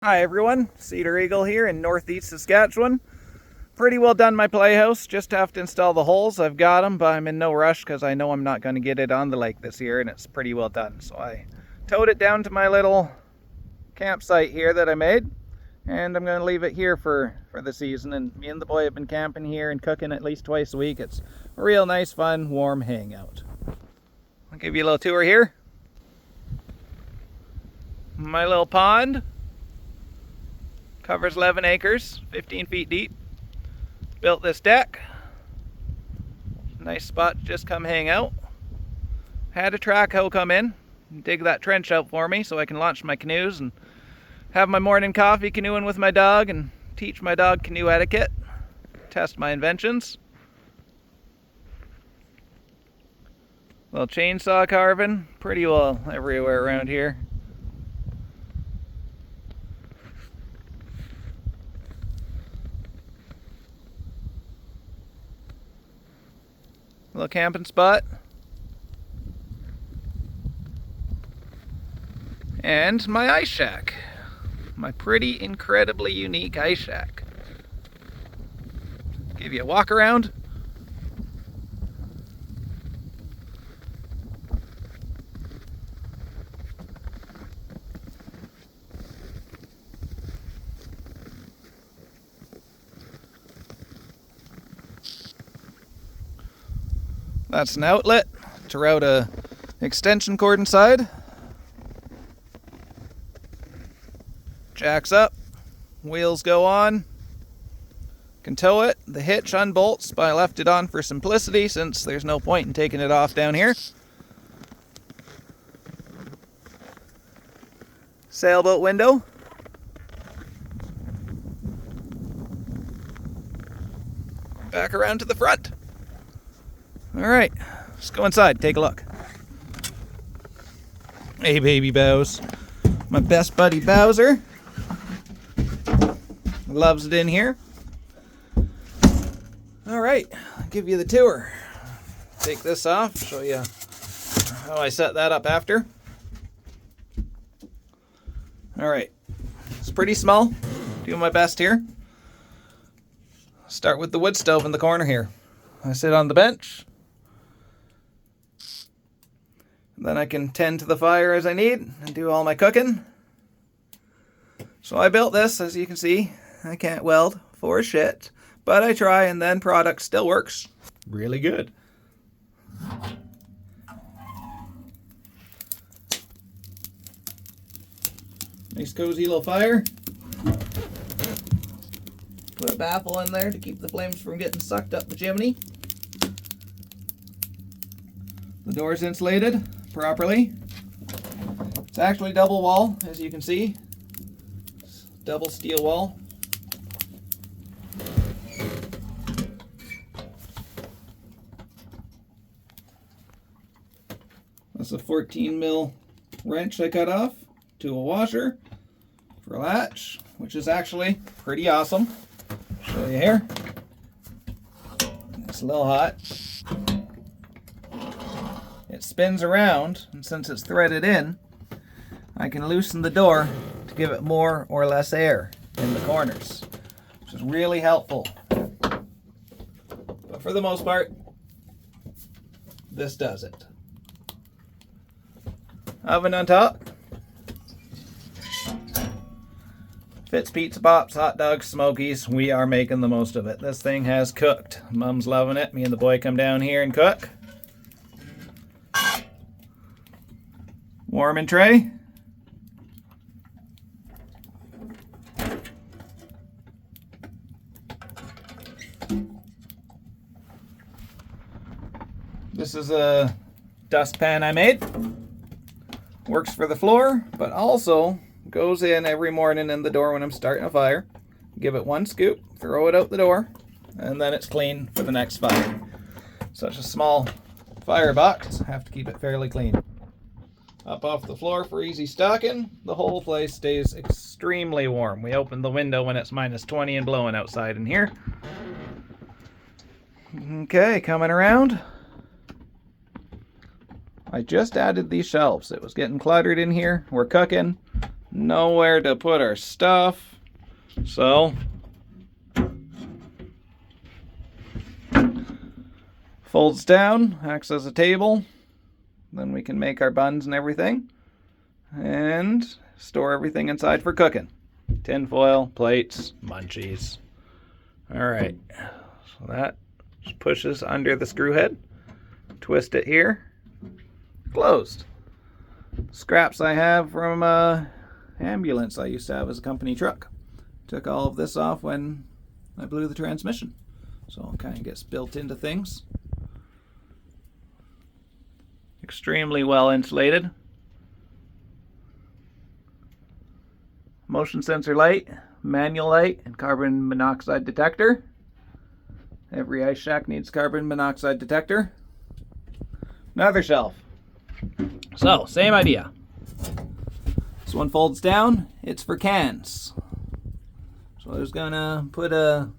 Hi everyone, Cedar Eagle here in northeast Saskatchewan. Pretty well done my playhouse, just have to install the holes. I've got them, but I'm in no rush because I know I'm not going to get it on the lake this year and it's pretty well done. So I towed it down to my little campsite here that I made and I'm going to leave it here for the season. And me and the boy have been camping here and cooking at least twice a week. It's a real nice, fun, warm hangout. I'll give you a little tour here. My little pond. Covers 11 acres, 15 feet deep. Built this deck. Nice spot to just come hang out. Had a track hoe come in and dig that trench out for me so I can launch my canoes and have my morning coffee canoeing with my dog and teach my dog canoe etiquette. Test my inventions. Little chainsaw carving, pretty well everywhere around here. Little camping spot. And my ice shack. My pretty incredibly unique ice shack. Give you a walk around. That's an outlet to route a extension cord inside. Jacks up, wheels go on. Can tow it. The hitch unbolts, but I left it on for simplicity since there's no point in taking it off down here. Sailboat window. Back around to the front. Alright, let's go inside, take a look. Hey baby Bows. My best buddy Bowser. Loves it in here. Alright, I'll give you the tour. Take this off, show you how I set that up after. Alright, it's pretty small. Doing my best here. Start with the wood stove in the corner here. I sit on the bench. Then I can tend to the fire as I need and do all my cooking. So I built this, as you can see. I can't weld for shit, but I try and then product still works really good. Nice cozy little fire. Put a baffle in there to keep the flames from getting sucked up the chimney. The door's insulated properly. It's actually double wall, as you can see. Double steel wall. That's a 14 mil wrench I cut off to a washer for a latch, which is actually pretty awesome. Show you here. It's a little hot. It spins around, and since it's threaded in, I can loosen the door to give it more or less air in the corners, which is really helpful. But for the most part, this does it. Oven on top. Fits pizza pops, hot dogs, smokies. We are making the most of it. This thing has cooked. Mom's loving it. Me and the boy come down here and cook. Warming tray. This is a dustpan I made. Works for the floor, but also goes in every morning in the door when I'm starting a fire. Give it one scoop, throw it out the door, and then it's clean for the next fire. Such a small firebox, have to keep it fairly clean. Up off the floor for easy stocking. The whole place stays extremely warm. We open the window when it's minus 20 and blowing outside in here. Okay, coming around. I just added these shelves. It was getting cluttered in here. We're cooking. nowhere to put our stuff. So folds down, acts as a table. Then we can make our buns and everything. And store everything inside for cooking. Tin foil, plates, munchies. Alright, so that just pushes under the screw head. Twist it here. Closed. Scraps I have from ambulance I used to have as a company truck. Took all of this off when I blew the transmission. So it kind of gets built into things. Extremely well insulated. Motion sensor light, manual light, and carbon monoxide detector. Every ice shack needs carbon monoxide detector. Another shelf. So, same idea. This one folds down. It's for cans. So I was gonna put a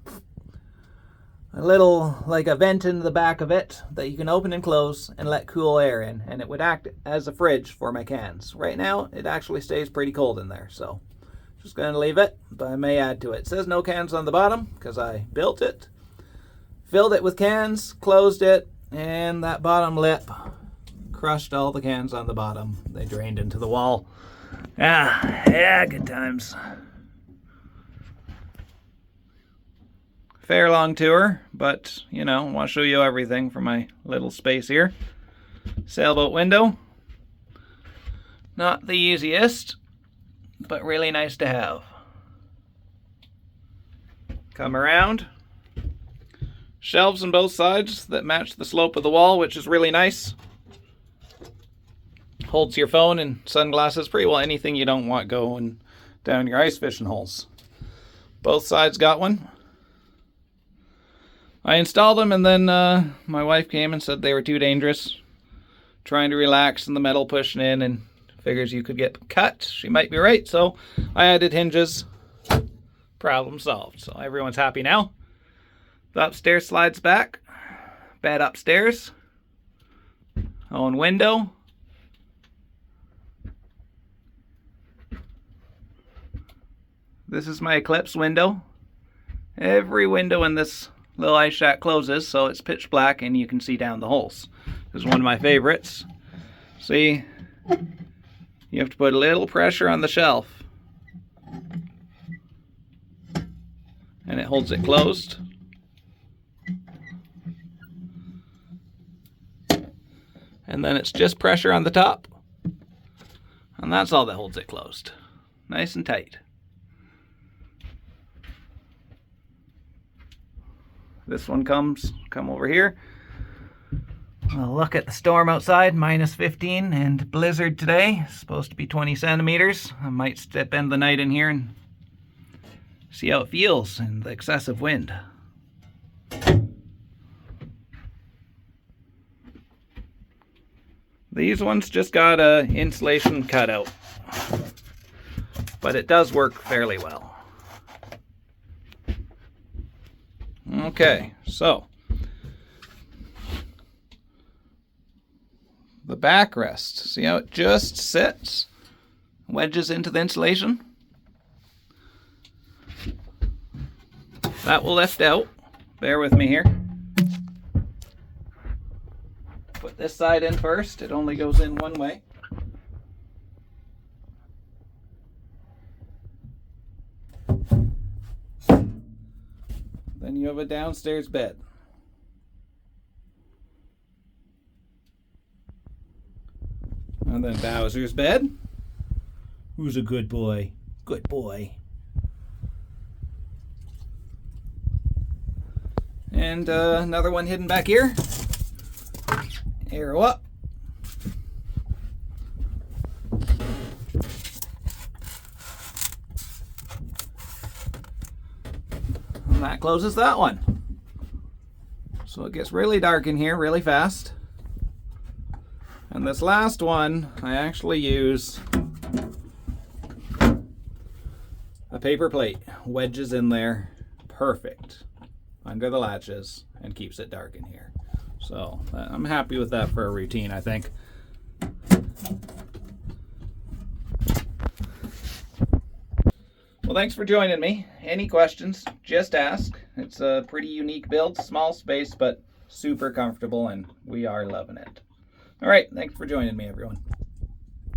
little, like a vent in the back of it that you can open and close and let cool air in, and it would act as a fridge for my cans. Right now, it actually stays pretty cold in there, so just gonna leave it, but I may add to it. It says no cans on the bottom because I built it, filled it with cans, closed it, and that bottom lip crushed all the cans on the bottom. They drained into the wall. Yeah, good times. Fair long tour, but you know, I want to show you everything from my little space here. Sailboat window. Not the easiest, but really nice to have. Come around. Shelves on both sides that match the slope of the wall, which is really nice. Holds your phone and sunglasses, pretty well anything you don't want going down your ice fishing holes. Both sides got one. I installed them, and then my wife came and said they were too dangerous. Trying to relax and the metal pushing in, and figures you could get cut. She might be right, so I added hinges. Problem solved. So everyone's happy now. The upstairs slides back. Bed upstairs. Own window. This is my Eclipse window. Every window in this little ice shack closes, so it's pitch black and you can see down the holes. This is one of my favorites. See, you have to put a little pressure on the shelf and it holds it closed. And then it's just pressure on the top, and that's all that holds it closed. Nice and tight. This one come over here. Well, look at the storm outside, -15 and blizzard today. It's supposed to be 20 centimeters. I might spend the night in here and see how it feels in the excessive wind. These ones just got a insulation cutout, but it does work fairly well. Okay, so the backrest, see how it just sits, wedges into the insulation? That will lift out. Bear with me here. Put this side in first. It only goes in one way. Then you have a downstairs bed. And then Bowser's bed. Who's a good boy? Good boy. And another one hidden back here. Arrow up. And that closes that one. So it gets really dark in here really fast. And this last one, I actually use a paper plate. Wedges in there. Perfect. Under the latches and keeps it dark in here. So I'm happy with that for a routine, I think. Well, thanks for joining me. Any questions, just ask. It's a pretty unique build, small space, but super comfortable, and we are loving it. All right, thanks for joining me, everyone.